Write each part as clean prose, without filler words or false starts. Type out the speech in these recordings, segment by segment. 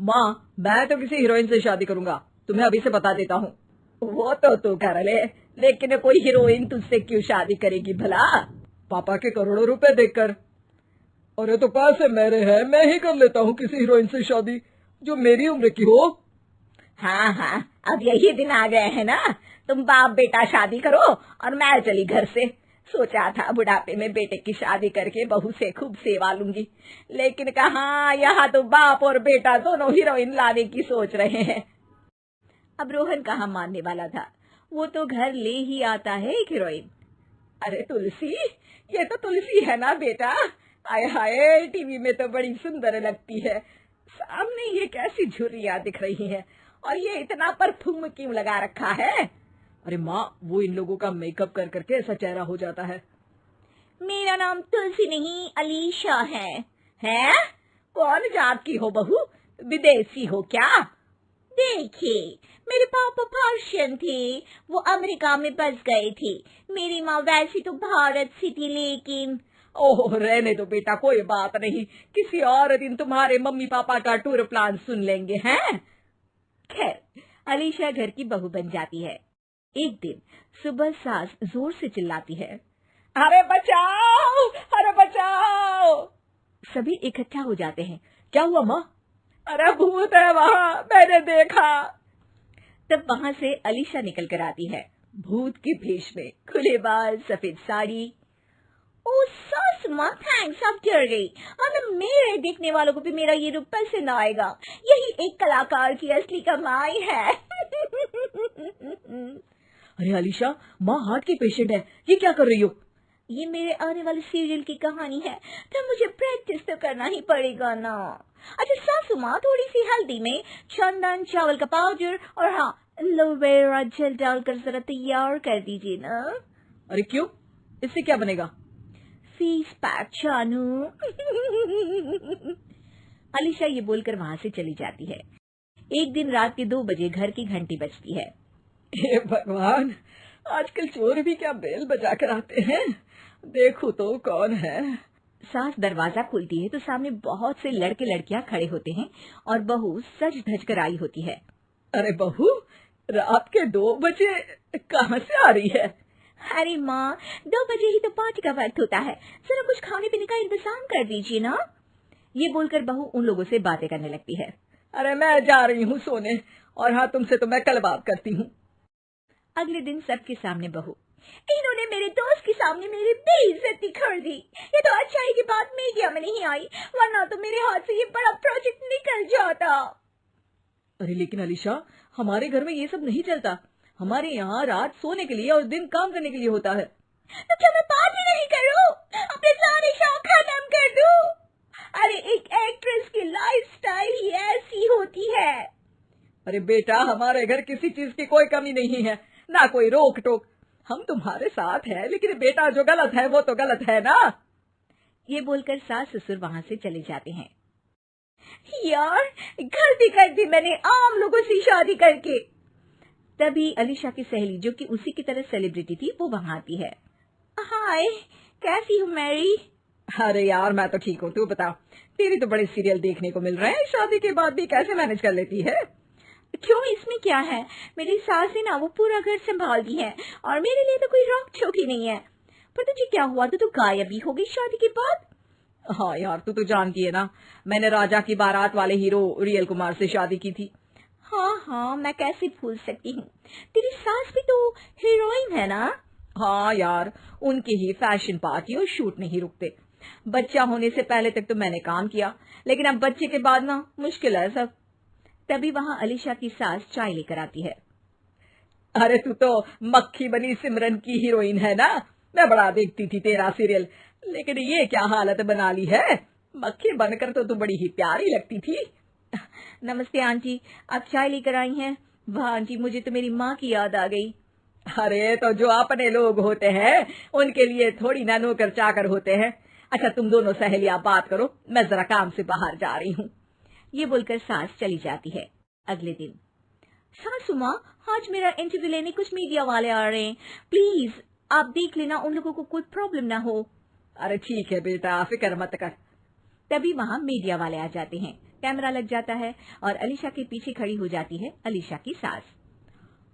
माँ मैं तो किसी हीरोइन से शादी करूंगा, तुम्हें अभी से बता देता हूँ। वो तो तू कर ले, लेकिन कोई हीरोइन तुझसे क्यों शादी करेगी भला? पापा के करोड़ों रुपए देखकर। अरे तो पैसे मेरे हैं, मैं ही कर लेता हूँ किसी हीरोइन से शादी जो मेरी उम्र की हो। हाँ हाँ, अब यही दिन आ गए हैं ना, तुम बाप बेटा शादी करो और मैं चली घर से। सोचा था बुढ़ापे में बेटे की शादी करके बहू से खूब सेवा लूंगी, लेकिन कहाँ, यहाँ तो बाप और बेटा दोनों हीरोइन लाने की सोच रहे हैं। अब रोहन कहाँ मानने वाला था, वो तो घर ले ही आता है एक हीरोइन। अरे तुलसी, ये तो तुलसी है ना बेटा? आय हाय, टीवी में तो बड़ी सुंदर लगती है, सामने ये कैसी झुर्रियां दिख रही हैं, और ये इतना परफ्यूम क्यों लगा रखा है? अरे माँ, वो इन लोगों का मेकअप कर करके ऐसा चेहरा हो जाता है। मेरा नाम तुलसी नहीं अलीशा है। हैं? कौन जात की हो बहू? विदेशी हो क्या? देखिए, मेरे पापा पर्शियन थे, वो अमेरिका में बस गए थे। मेरी माँ वैसी तो भारत से थी, लेकिन ओह रहने दो बेटा, कोई बात नहीं, किसी और दिन तुम्हारे मम्मी पापा का टूर प्लान सुन लेंगे हैं। खैर, अलीशा घर की बहू बन जाती है। एक दिन सुबह सास जोर से चिल्लाती है, अरे बचाओ, अरे बचाओ। सभी इकट्ठा हो जाते हैं। क्या हुआ माँ? अरे भूत है वहाँ, मैंने देखा। तब वहाँ से अलीशा निकल कर आती है, भूत के भेष में, खुले बाल, सफेद साड़ी। ओ सास माँ, थैंक्स, आप डर गई। अब मेरे देखने वालों को भी मेरा ये रूप पसंद आएगा। यही एक कलाकार की असली कमाई है। अरे अलीशा, माँ हार्ट की पेशेंट है, ये क्या कर रही हो? ये मेरे आने वाले सीरियल की कहानी है, तो मुझे प्रैक्टिस तो करना ही पड़ेगा ना। अच्छा सासू माँ, थोड़ी सी हल्दी में चंदन, चावल का पाउडर और हाँ एलोवेरा जेल डालकर जरा तैयार कर दीजिए ना। अरे क्यों, इससे क्या बनेगा? फेस पैक जानू। अलीशा ये बोलकर वहाँ से चली जाती है। एक दिन रात के 2 बजे घर की घंटी बजती है। हे भगवान, आजकल चोर भी क्या बेल बजा कर आते हैं, देखो तो कौन है। सास दरवाजा खोलती है तो सामने बहुत से लड़के लड़कियां खड़े होते हैं और बहू सज धज कर आई होती है। अरे बहू, रात के 2 बजे कहाँ से आ रही है? अरे माँ, 2 बजे ही तो पार्टी का वक्त होता है, जरा कुछ खाने पीने का इंतजाम कर दीजिए ना। ये बोलकर बहू उन लोगों से बातें करने लगती है। अरे मैं जा रही हूँ सोने, और हाँ तुमसे तो मैं कल बात करती हूँ। अगले दिन सबके सामने बहू, इन्होंने मेरे दोस्त के सामने मेरी बेइज्जती कर दी। ये तो अच्छा है कि बात मीडिया में नहीं आई, वरना तो मेरे हाथ से ये बड़ा प्रोजेक्ट निकल जाता। अरे लेकिन अलीशा, हमारे घर में ये सब नहीं चलता, हमारे यहाँ रात सोने के लिए और दिन काम करने के लिए होता है। तो क्या मैं पार्टी नहीं करूं, अपने सारे शौक खत्म कर दूं? अरे एक एक्ट्रेस की लाइफस्टाइल ही ऐसी होती है। अरे बेटा, हमारे घर किसी चीज की कोई कमी नहीं है, ना कोई रोक टोक, हम तुम्हारे साथ है, लेकिन बेटा जो गलत है वो तो गलत है ना। ये बोलकर सास ससुर वहाँ से चले जाते हैं। यार, गलती कर दी मैंने आम लोगों से शादी करके। तभी अलीशा की सहेली, जो कि उसी की तरह सेलिब्रिटी थी, वो वहाँ आती है। हाय, कैसी हो मैरी? अरे यार मैं तो ठीक हूँ, तू बता, तेरी तो बड़े सीरियल देखने को मिल रहे हैं, शादी के बाद भी कैसे मैनेज कर लेती है? क्यों, इसमें क्या है, मेरी सास ने ना वो पूरा घर संभालती है और मेरे लिए तो कोई रोक टोक ही नहीं है। पर तुझे क्या हुआ, तू तो गायब ही हो गई शादी के बाद। हाँ यार, तू तो जानती है ना, मैंने राजा की बारात वाले हीरो रियल कुमार से शादी की थी। हाँ हाँ, मैं कैसे भूल सकती हूँ, तेरी सास भी तो हीरोइन है ना। हाँ यार, उनके ही फैशन पार्टी और शूट नहीं रुकते। बच्चा होने से पहले तक तो मैंने काम किया, लेकिन अब बच्चे के बाद ना मुश्किल है सब। तभी वहाँ अलीशा की सास चाय लेकर आती है। अरे तू तो मक्खी बनी सिमरन की हीरोइन है ना, मैं बड़ा देखती थी तेरा सीरियल, लेकिन ये क्या हालत बना ली है, मक्खी बनकर तो तू बड़ी ही प्यारी लगती थी। नमस्ते आंटी, आप चाय लेकर आई हैं? वाह आंटी, मुझे तो मेरी माँ की याद आ गई। अरे तो जो अपने लोग होते हैं उनके लिए थोड़ी ना नौकर चाकर होते हैं। अच्छा तुम दोनों सहेलियां बात करो, मैं जरा काम से बाहर जा रही हूँ। ये बोलकर सास चली जाती है। अगले दिन, सासू माँ, आज मेरा इंटरव्यू लेने कुछ मीडिया वाले आ रहे हैं, प्लीज आप देख लेना, उन लोगों को कोई प्रॉब्लम ना हो। अरे ठीक है बेटा, फिक्र मत कर। तभी वहाँ मीडिया वाले आ जाते हैं। कैमरा लग जाता है और अलीशा के पीछे खड़ी हो जाती है अलीशा की सास।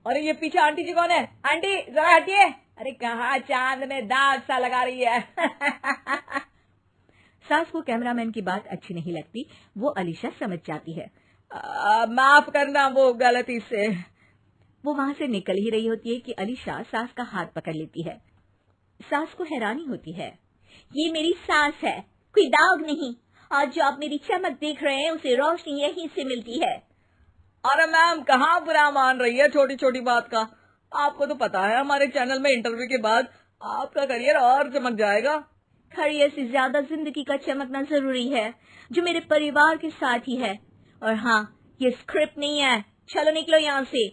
अरे ये पीछे आंटी जी कौन है? आंटी जरा हटिए। अरे कहाँ चांद में दाग सा लगा रही है। सास को कैमरामैन की बात अच्छी नहीं लगती, वो अलीशा समझ जाती है। माफ करना वो गलती से। वो वहां से निकल ही रही होती है कि अलीशा सास का हाथ पकड़ लेती है। सास को हैरानी होती है, ये मेरी सास है, कोई दाग नहीं। आज जो आप मेरी चमक देख रहे हैं उसे रोशनी यहीं से मिलती है। अरे मैम कहाँ बुरा मान रही है छोटी छोटी बात का। आपको तो पता है हमारे चैनल में इंटरव्यू के बाद आपका करियर और चमक जाएगा। करियर से ज्यादा जिंदगी का चमकना जरूरी है, जो मेरे परिवार के साथ ही है। और हाँ, ये स्क्रिप्ट नहीं है, चलो निकलो यहाँ से।